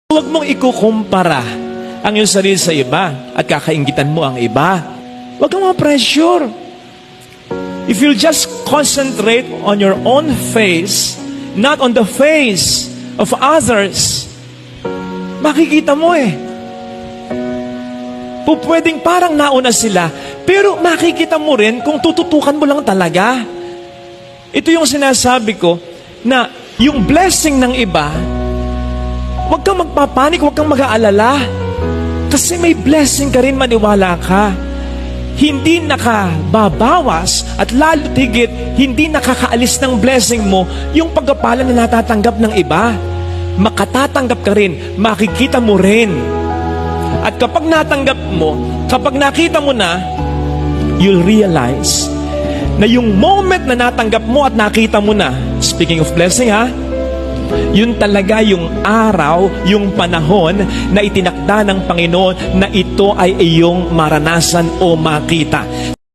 Huwag mong ikukumpara ang iyong sarili sa iba at kakainggitan mo ang iba. Huwag kang ma-pressure. If you just concentrate on your own face, not on the face of others, makikita mo pwedeng parang nauna sila, pero makikita mo rin kung tututukan mo lang talaga. Ito yung sinasabi ko, na yung blessing ng iba, huwag kang magpapanik, huwag kang mag-aalala. Kasi may blessing ka rin, maniwala ka. Hindi nakababawas at lalo tigit, hindi nakakaalis ng blessing mo yung pagkapala na natatanggap ng iba. Makatatanggap ka rin, makikita mo rin. At kapag natanggap mo, kapag nakita mo na, you'll realize na yung moment na natanggap mo at nakita mo na, speaking of blessing yun talaga yung araw, yung panahon na itinakda ng Panginoon na ito ay iyong maranasan o makita.